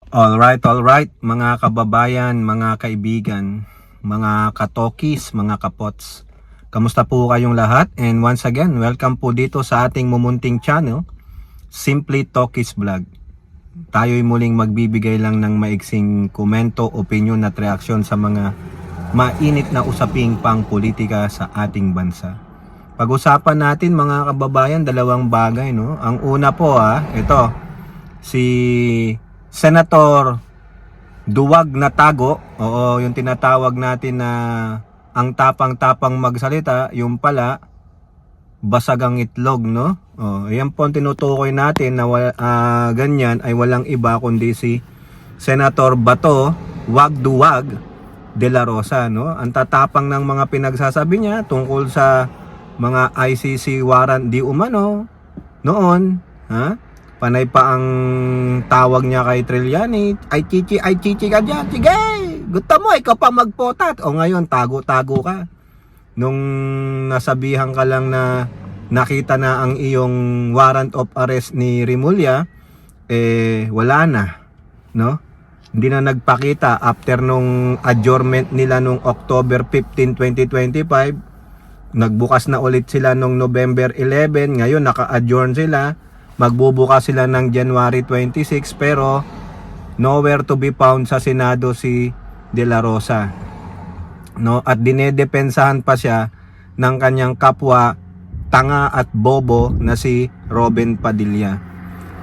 Alright, mga kababayan, mga kaibigan, mga katokis, mga kapots. Kamusta po kayong lahat? And once again, welcome po dito sa ating mumunting channel, Simply Tokis Vlog. Tayo'y muling magbibigay lang ng maiksing komento, opinion at reaksyon sa mga mainit na usaping pang politika sa ating bansa. Pag-usapan natin mga kababayan, dalawang bagay, no? Ang una po ito, si Senator Duwag na Tago, oo, yung tinatawag natin na ang tapang-tapang magsalita, yung pala basag ang itlog, no? Oh, yan po ang tinutukoy natin na ganyan ay walang iba kundi si Senator Bato Wag Duwag de la Rosa, no? Ang tatapang ng mga pinagsasabi niya tungkol sa mga ICC warrant di umano noon, ha? Panay pa ang tawag niya kay Trillanes, ay chichi ka dyan, sige, gusto mo, ikaw pa magpotat. O ngayon, tago-tago ka. Nung nasabihan ka lang na nakita na ang iyong warrant of arrest ni Remulla, wala na, no? Hindi na nagpakita after nung adjournment nila nung October 15, 2025. Nagbukas na ulit sila nung November 11, ngayon naka-adjourn sila. Magbubukas sila ng January 26 pero nowhere to be found sa Senado si De La Rosa, no? At dinedepensahan pa siya ng kanyang kapwa tanga at bobo na si Robin Padilla.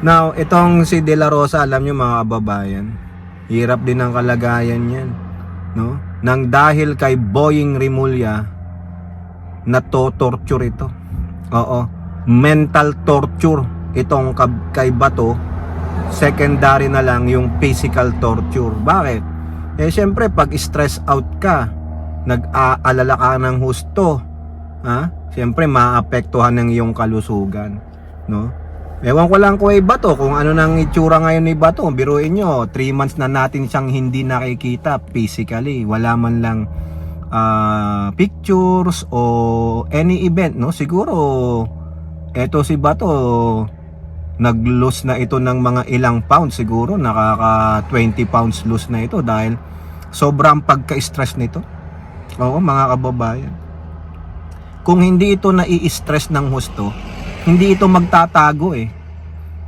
Now, itong si De La Rosa, alam nyo mga kababayan, hirap din ang kalagayan yan, no? Nang dahil kay Boying Remulla, torture ito. Oo, mental torture itong kay Bato. Secondary na lang yung physical torture. Bakit? Syempre pag stress out ka, nag-aalala ka ng husto, syempre maapektuhan ng iyong kalusugan, no? Ewan ko lang kay Bato kung ano nang itsura ngayon ni Bato. Biruin nyo, 3 months na natin siyang hindi nakikita physically. Wala man lang pictures o any event, no? Siguro eto si Bato, nag-lose na ito ng mga ilang pounds, siguro nakaka 20 pounds lose na ito dahil sobrang pagka-stress nito. Oo mga kababayan, kung hindi ito nai-stress ng husto, hindi ito magtatago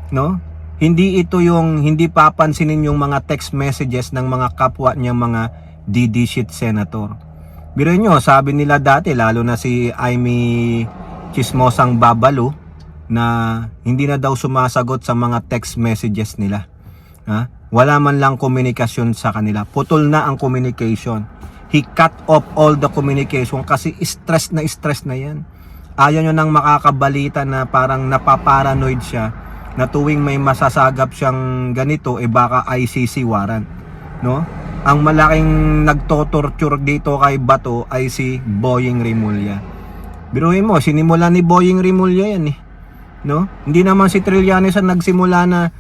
no? Hindi ito yung hindi papansinin yung mga text messages ng mga kapwa niya mga DD shit senator. Biruin nyo, sabi nila dati, lalo na si Amy Chismosang Babalo, na hindi na daw sumasagot sa mga text messages nila. Wala man lang komunikasyon sa kanila. Putol na ang communication. He cut off all the communication kasi stress na yan. Ayaw nyo nang makakabalita na parang napaparanoid siya na tuwing may masasagap siyang ganito, baka ICC warrant, no? Ang malaking nagtotorture dito kay Bato ay si Boying Remulla. Biruin mo, sinimulan ni Boying Remulla yan no? Hindi naman si Trillanes ang nagsimula na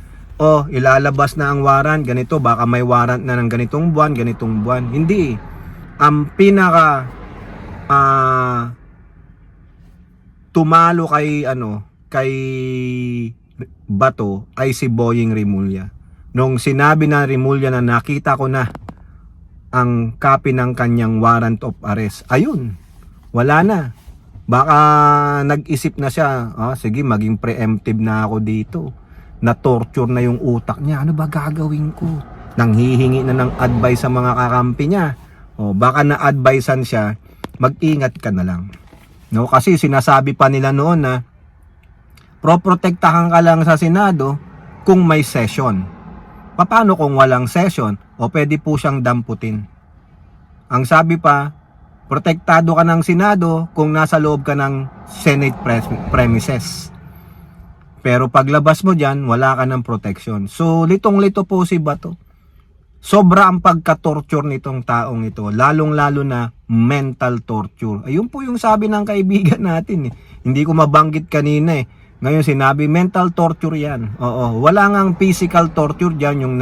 ilalabas na ang warrant, ganito, baka may warrant na ng ganitong buwan. Hindi. Ang pinaka tumalo kay Bato ay si Boying Remulla. Nung sinabi na Remulla na nakita ko na ang copy ng kanyang warrant of arrest, ayun, wala na. Baka nag-isip na siya, sige, maging preemptive na ako dito. Na-torture na yung utak niya. Ano ba gagawin ko? Nanghihingi na ng advice sa mga kakampi niya. Baka na-advisean siya, mag-ingat ka na lang. No, kasi sinasabi pa nila noon na proprotektahan ka lang sa Senado kung may session. Paano kung walang session? Pwede po siyang damputin. Ang sabi pa, protektado ka ng Senado kung nasa loob ka ng Senate premises. Pero paglabas mo dyan, wala ka ng protection. So, litong-lito po si Bato. Sobra ang pagka-torture nitong taong ito. Lalong-lalo na mental torture. Ayun po yung sabi ng kaibigan natin. Hindi ko mabanggit kanina Ngayon sinabi, mental torture yan. Oo, wala ngang physical torture dyan, yung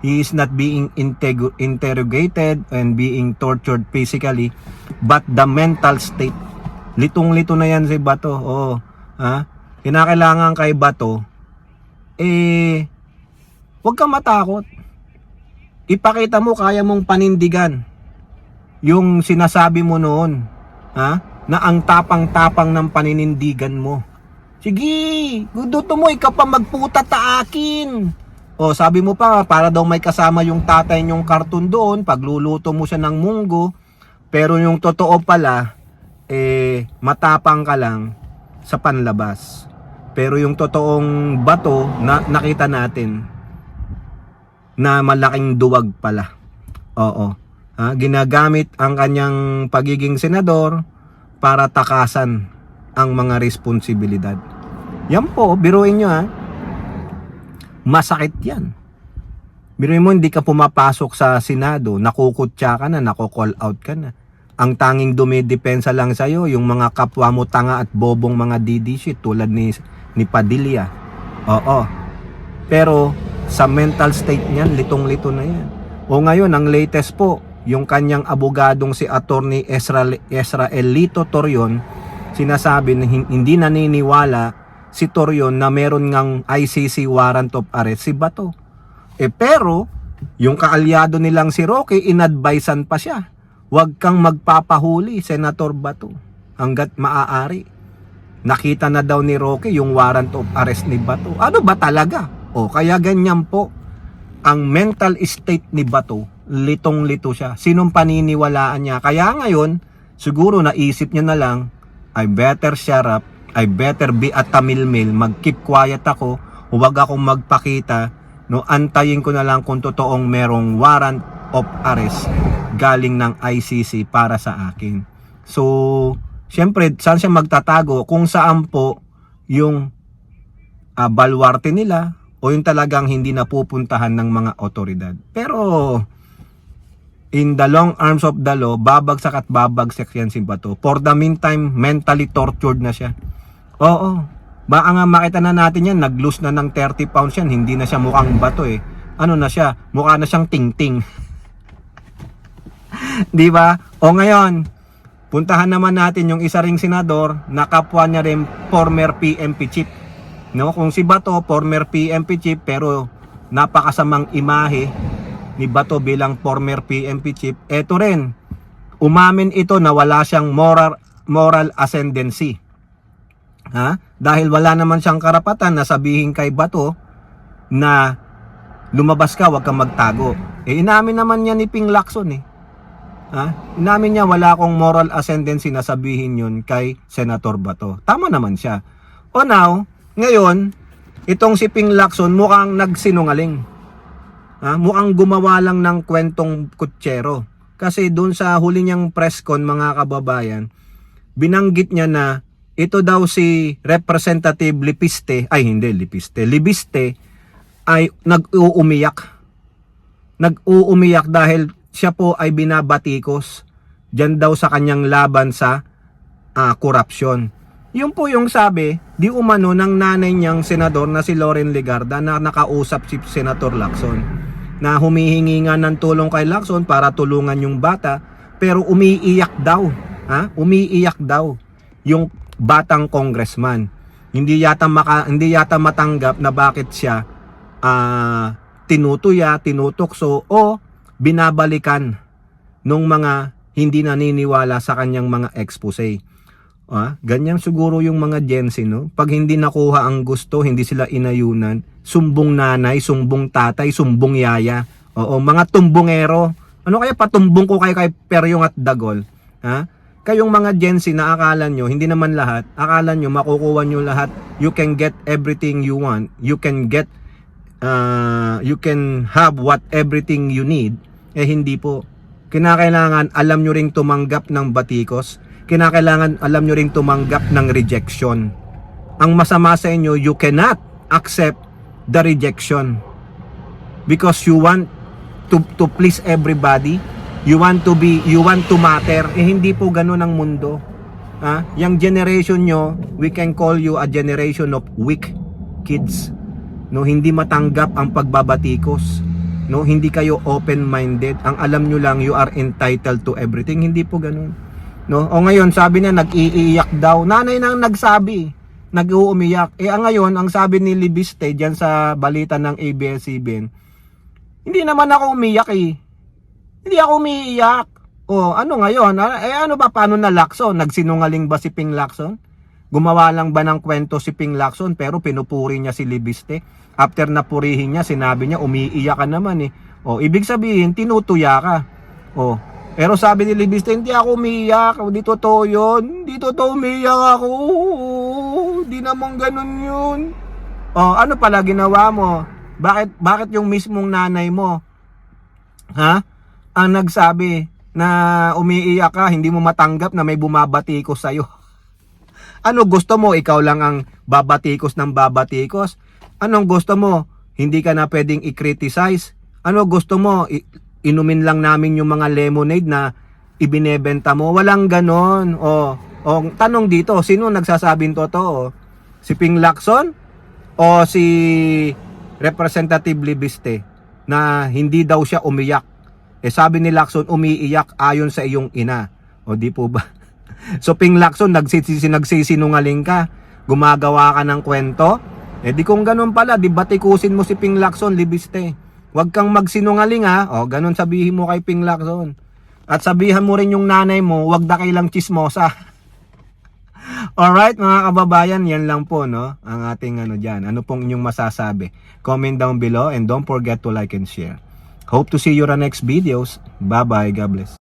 he is not being interrogated and being tortured physically, but the mental state. Litong-lito na yan si Bato. Kinakailangan kay Bato, huwag kang matakot. ipakita mo kaya mong panindigan yung sinasabi mo noon, ha? Na ang tapang-tapang ng paninindigan mo. Sige, guduto mo, ikaw pa magputa ta akin. O sabi mo pa, para daw may kasama yung tatay niyong karton doon, pagluluto mo siya ng munggo, pero yung totoo pala, matapang ka lang sa panlabas. Pero yung totoong bato, nakita natin, na malaking duwag pala. Oo. Ginagamit ang kanyang pagiging senador para takasan ang mga responsibilidad. Yan po, biruin nyo masakit yan. Biruin mo, hindi ka pumapasok sa Senado, nakukutya ka na, nako-call out ka na. Ang tanging dumidepensa lang sa'yo, yung mga kapwa mo tanga at bobong mga DD tulad ni Padilla. Oo. Pero sa mental state niyan, litong-lito na yan. O ngayon, ang latest po, yung kanyang abogadong si Attorney Ezra Elito Torion, sinasabi na hindi naniniwala si Torion na meron ngang ICC warrant of arrest si Bato. Pero yung kaalyado nilang si Roque, inadvisean pa siya, huwag kang magpapahuli, Senator Bato, hanggat maaari. Nakita na daw ni Roque yung warrant of arrest ni Bato. Ano ba talaga? Kaya ganyan po ang mental state ni Bato, litong-lito siya. Sinong paniniwalaan niya? Kaya ngayon, siguro naisip niya na lang, I better shut up, I better be a tamilmil, mag-keep quiet ako, huwag akong magpakita, no, antayin ko na lang kung totoong merong warrant of arrest galing ng ICC para sa akin. So, syempre, saan siya magtatago? Kung saan po yung balwarte nila, o yung talagang hindi napupuntahan ng mga otoridad. Pero in the long arms of the law, babagsak at babagsak yan si Bato. For the meantime, mentally tortured na siya. Oo. Baka nga makita na natin yan, nag-lose na ng 30 pounds yan, hindi na siya mukhang Bato eh. Ano na siya? Mukha na siyang ting-ting. Di ba? O ngayon, puntahan naman natin yung isa ring senador na kapwa niya rin former PNP chief. No, kung si Bato, former PNP chief, pero napakasamang imahe ni Bato bilang former PNP chief, eto rin, umamin ito na wala siyang moral ascendancy. Dahil wala naman siyang karapatan na sabihin kay Bato na lumabas ka, wag kang magtago. Inamin naman niya ni Ping Lacson eh. Inamin niya wala akong moral ascendancy na sabihin yun kay Senator Bato. Tama naman siya. O now, ngayon, itong si Ping Lacson mukhang nagsinungaling. Mukhang gumawa lang ng kwentong kutsero. Kasi doon sa huli niyang press con, mga kababayan, binanggit niya na ito daw si Representative Libiste ay nag-uumiyak. Nag-uumiyak dahil siya po ay binabatikos diyan daw sa kanyang laban sa korupsyon. Yun po yung sabi, di umano ng nanay niyang senador na si Loren Legarda na nakausap si Senator Lacson. Na humihingi nga ng tulong kay Lacson para tulungan yung bata, pero umiiyak daw. Umiiyak daw yung batang congressman. Hindi yata matanggap na bakit siya tinutuya, tinutokso o binabalikan nung mga hindi naniniwala sa kanyang mga expose. Ganyan siguro yung mga Gen Z, no? Pag hindi nakuha ang gusto, hindi sila inayunan, sumbong nanay, sumbong tatay, sumbong yaya. Oo, mga tumbongero. Ano kaya patumbong ko kayo kay Peryong at Dagol? Kayong mga Gen Z na akala nyo, hindi naman lahat, akala nyo makukuha nyo lahat, you can get everything you want, you can have everything you need. Hindi po. Kinakailangan alam nyo ring tumanggap ng batikos. Kinakailangan alam nyo ring tumanggap ng rejection. Ang masama sa inyo, you cannot accept the rejection because you want to please everybody, you want to matter. Hindi po ganoon ang mundo. Yung generation nyo, we can call you a generation of weak kids. No, hindi matanggap ang pagbabatikos. No, hindi kayo open-minded. Ang alam nyo lang, you are entitled to everything. Hindi po ganoon. No? O ngayon, sabi niya nag-iiyak daw. Nanay nang nagsabi, nag-uumiyak. Ngayon, ang sabi ni Libiste diyan sa balita ng ABS-CBN, Hindi naman ako umiyak eh. Hindi ako umiiyak. O ano ngayon? Ano ba, paano na Lacson? Nagsinungaling ba si Ping Lacson? Gumawa lang ba ng kwento si Ping Lacson pero pinupuri niya si Libiste? After na purihin niya, sinabi niya umiiyak ka naman eh. O ibig sabihin tinutuya ka. O pero sabi ni Libiste, hindi ako umiiyak. Hindi totoo yun. Hindi totoo umiiyak ako. Hindi naman ganun yun. O ano pala ginawa mo? Bakit yung mismong nanay mo ang nagsabi na umiiyak ka, hindi mo matanggap na may bumabatikos sa'yo? Ano gusto mo? Ikaw lang ang babatikos ng babatikos? Anong gusto mo? Hindi ka na pwedeng i-criticize? Ano gusto mo? Inumin lang namin yung mga lemonade na ibinebenta mo? Walang ganon. O tanong dito, sino nagsasabing totoo? Si Ping Lacson o si Representative Libiste na hindi daw siya umiyak? Sabi ni Lacson, umiiyak ayon sa iyong ina. O di po ba? So Ping Lacson, nagsisinungaling ka, gumagawa ka ng kwento. Di kung ganun pala, di batikusin mo si Ping Lacson, Libiste. Huwag kang magsinungaling ha. O ganun sabihin mo kay Ping Lacson. At sabihan mo rin yung nanay mo, huwag na kailang chismosa. Alright mga kababayan, yan lang po no, ang ating dyan. Ano pong inyong masasabi? Comment down below and don't forget to like and share. Hope to see you on our next videos. Bye bye. God bless.